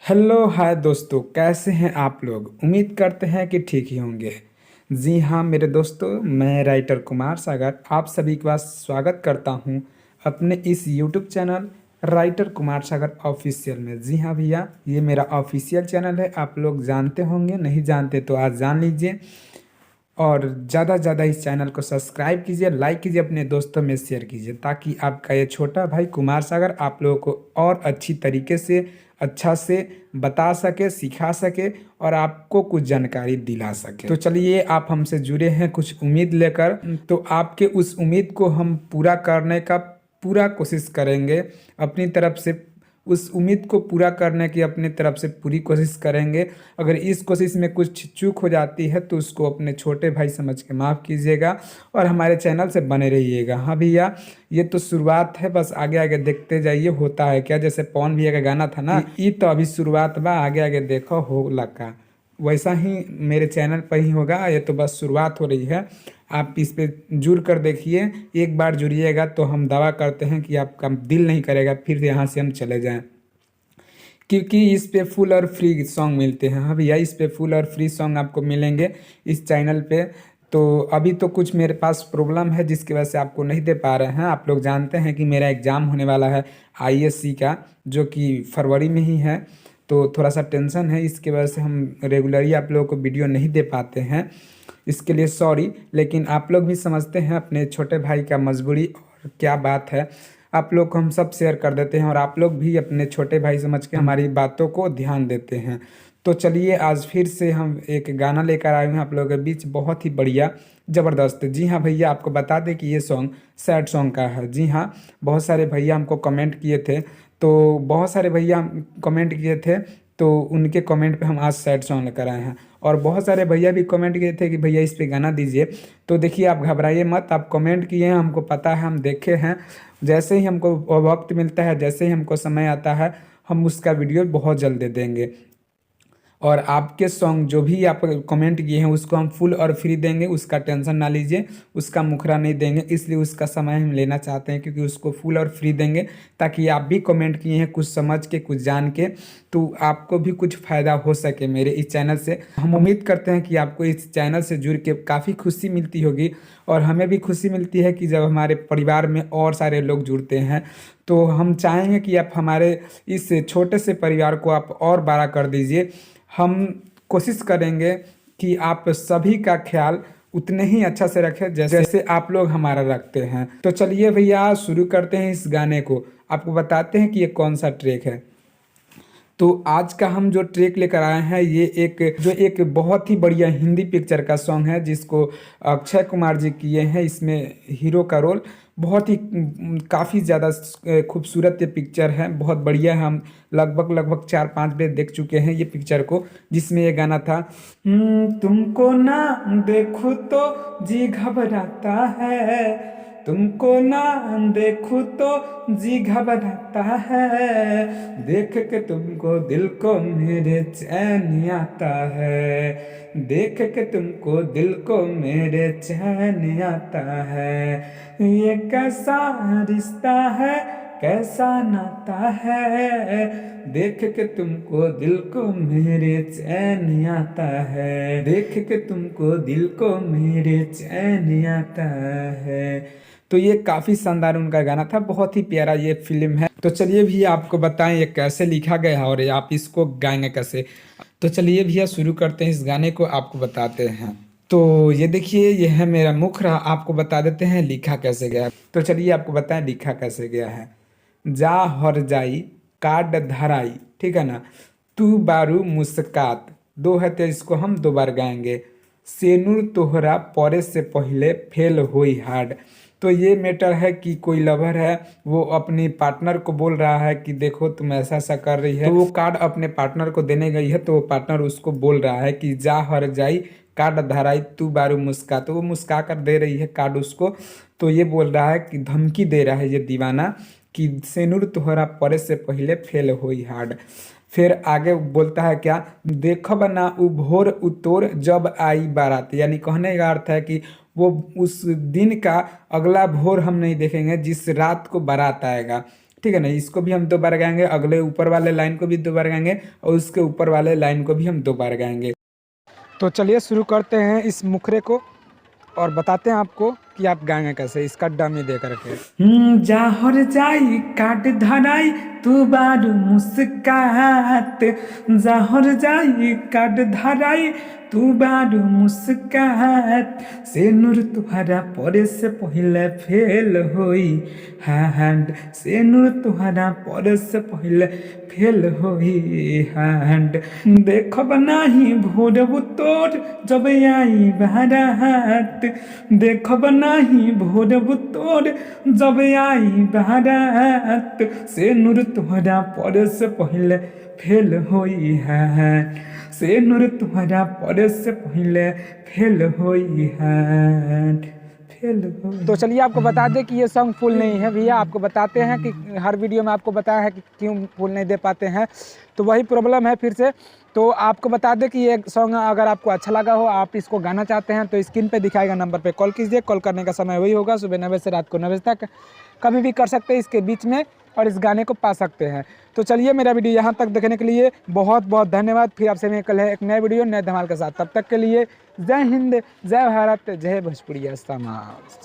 Hello hi दोस्तों, कैसे हैं आप लोग। उम्मीद करते हैं कि ठीक ही होंगे। जी हाँ मेरे दोस्तों, मैं राइटर कुमार सागर आप सभी का स्वागत करता हूँ अपने इस YouTube channel writer Kumar Sagar official में। जी हाँ भैया, ये मेरा ऑफिशियल चैनल है। आप लोग जानते होंगे, नहीं जानते तो आज जान लीजिए। और ज़्यादा से ज़्यादा इस चैनल को सब्सक्राइब कीजिए, लाइक कीजिए, अपने दोस्तों में शेयर कीजिए, ताकि आपका ये छोटा भाई कुमार सागर आप लोगों को और अच्छी तरीके से अच्छा से बता सके, सिखा सके और आपको कुछ जानकारी दिला सके। तो चलिए, आप हमसे जुड़े हैं कुछ उम्मीद लेकर, तो आपके उस उम्मीद को हम पूरा करने का पूरा कोशिश करेंगे अपनी तरफ से। उस उम्मीद को पूरा करने की अपनी तरफ से पूरी कोशिश करेंगे। अगर इस कोशिश में कुछ चूक हो जाती है तो उसको अपने छोटे भाई समझ के माफ़ कीजिएगा और हमारे चैनल से बने रहिएगा। हाँ भैया, ये तो शुरुआत है, बस आगे आगे देखते जाइए होता है क्या। जैसे पवन भैया का गाना था ना, ये तो अभी शुरुआत बा, आगे आगे देखो हो लगा। वैसा ही मेरे चैनल पर ही होगा, ये तो बस शुरुआत हो रही है। आप इस पे जुड़ कर देखिए, एक बार जुड़िएगा तो हम दावा करते हैं कि आपका दिल नहीं करेगा फिर यहाँ से हम चले जाएं, क्योंकि इस पे फुल और फ्री सॉन्ग मिलते हैं। हाँ भैया, इस पे फुल और फ्री सॉन्ग आपको मिलेंगे इस चैनल पे। तो अभी तो कुछ मेरे पास प्रॉब्लम है जिसकी वजह से आपको नहीं दे पा रहे हैं। आप लोग जानते हैं कि मेरा एग्ज़ाम होने वाला है आईएससी का, जो कि फरवरी में ही है। तो थोड़ा सा टेंशन है, इसकी वजह से हम रेगुलरली आप लोगों को वीडियो नहीं दे पाते हैं। इसके लिए सॉरी, लेकिन आप लोग भी समझते हैं अपने छोटे भाई का मजबूरी और क्या बात है। आप लोग को हम सब शेयर कर देते हैं और आप लोग भी अपने छोटे भाई समझ के हमारी बातों को ध्यान देते हैं। तो चलिए, आज फिर से हम एक गाना लेकर आए हैं आप लोगों के बीच, बहुत ही बढ़िया ज़बरदस्त। जी हाँ भैया, आपको बता दें कि ये सॉन्ग सैड सॉन्ग का है। जी हाँ, बहुत सारे भैया हमको कमेंट किए थे, तो बहुत सारे भैया कमेंट किए थे, तो उनके कमेंट पे हम आज सैड सॉन्ग लेकर आए हैं। और बहुत सारे भैया भी कमेंट किए थे कि भैया इस पे गाना दीजिए। तो देखिए, आप घबराइए मत, आप कमेंट किए हैं, हमको पता है, हम देखे हैं। जैसे ही हमको वक्त मिलता है, जैसे ही हमको समय आता है, हम उसका वीडियो बहुत जल्द दे देंगे। और आपके सॉन्ग जो भी आप कमेंट किए हैं उसको हम फुल और फ्री देंगे, उसका टेंशन ना लीजिए। उसका मुखरा नहीं देंगे, इसलिए उसका समय हम लेना चाहते हैं, क्योंकि उसको फुल और फ्री देंगे ताकि आप भी कमेंट किए हैं कुछ समझ के, कुछ जान के, तो आपको भी कुछ फ़ायदा हो सके मेरे इस चैनल से। हम उम्मीद करते हैं कि आपको इस चैनल से जुड़ के काफ़ी खुशी मिलती होगी, और हमें भी खुशी मिलती है कि जब हमारे परिवार में और सारे लोग जुड़ते हैं। तो हम चाहेंगे कि आप हमारे इस छोटे से परिवार को आप और बड़ा कर दीजिए। हम कोशिश करेंगे कि आप सभी का ख्याल उतने ही अच्छा से रखें जैसे आप लोग हमारा रखते हैं। तो चलिए भैया, शुरू करते हैं इस गाने को। आपको बताते हैं कि ये कौन सा ट्रैक है। तो आज का हम जो ट्रैक लेकर आए हैं, ये एक बहुत ही बढ़िया हिंदी पिक्चर का सॉन्ग है, जिसको अक्षय कुमार जी किए हैं इसमें हीरो का रोल। बहुत ही काफ़ी ज़्यादा खूबसूरत ये पिक्चर है, बहुत बढ़िया है। हम लगभग 4-5 बार देख चुके हैं ये पिक्चर को, जिसमें ये गाना था। तुमको ना देखूं तो जी घबराता है, तुमको ना देखूं तो जी घबराता है, देख के तुमको दिल को मेरे चैन आता है, देख के तुमको दिल को मेरे चैन आता है। ये कैसा रिश्ता है, कैसा नाता है, देख के तुमको दिल को मेरे चैन आता है, देख के तुमको दिल को मेरे चैन आता है। तो ये काफ़ी शानदार उनका गाना था, बहुत ही प्यारा ये फिल्म है। तो चलिए भैया, आपको बताएं ये कैसे लिखा गया है और ये आप इसको गाएंगे कैसे। तो चलिए भैया, शुरू करते हैं इस गाने को, आपको बताते हैं। तो ये देखिए, ये है मेरा मुखरा, आपको बता देते हैं लिखा कैसे गया है। तो चलिए आपको बताएं लिखा कैसे गया है। जा हर जाई काट धराई, ठीक है ना, तू बारू मुस्कात, दो है तो इसको हम 2 बार गाएंगे। सेनुर तोहरा परे से पहले फेल होई हार्ड। तो ये मैटर है कि कोई लवर है, वो अपनी पार्टनर को बोल रहा है कि देखो तुम ऐसा ऐसा कर रही है, तो वो कार्ड अपने पार्टनर को देने गई है, तो वो पार्टनर उसको बोल रहा है कि जा हर जाई कार्ड धराई तू बारू मुस्का, तो वो मुस्का कर दे रही है कार्ड उसको। तो ये बोल रहा है कि धमकी दे रहा है ये दीवाना कि सेनुर तोहरा परे से पहले फेल होई हार्ड। फिर आगे बोलता है क्या, देखब ना उ भोर उतोर जब आई बारात, यानी कहने का अर्थ है कि वो उस दिन का अगला भोर हम नहीं देखेंगे जिस रात को बारात आएगा, ठीक है ना। इसको भी हम 2 बार गाएंगे, अगले ऊपर वाले लाइन को भी 2 बार गाएंगे और उसके ऊपर वाले लाइन को भी हम 2 बार गाएंगे। तो चलिए शुरू करते हैं इस मुखरे को और बताते हैं आपको कि आप गाएंगे कैसे, इसका डमी दे करके। जाहर जाई काट धराई तू बारू मुस्कात, जाहर जाई काट धराई तू बारू मुस्कात, से नूर तुहरा परे से पहले फेल होई हैंड, से नूर तुहरा परे से पहले फेल होई हैंड, देखब नाही भोरब तोर जब आई बारात, देखब नाही भोरब तोर जब आई बारात, से नूर तुहरा परे से पहले फेल होई है, से नूर तुहरा परे से पहले फेल होई है। तो चलिए आपको बता दें कि ये सॉन्ग फुल नहीं है भैया, आपको बताते हैं कि हर वीडियो में आपको बताया है कि क्यों फुल नहीं दे पाते हैं, तो वही प्रॉब्लम है फिर से। तो आपको बता दें कि ये सॉन्ग अगर आपको अच्छा लगा हो, आप इसको गाना चाहते हैं तो स्क्रीन पे दिखाएगा नंबर पे कॉल कीजिए। कॉल करने का समय वही होगा सुबह 9 बजे से रात को 9 बजे तक, कभी भी कर सकते हैं इसके बीच में और इस गाने को पा सकते हैं। तो चलिए मेरा वीडियो यहाँ तक देखने के लिए बहुत बहुत धन्यवाद। फिर आपसे मैं कल है एक नए वीडियो नए धमाल के साथ, तब तक के लिए जय हिंद, जय भारत, जय भोजपुरिया समाज।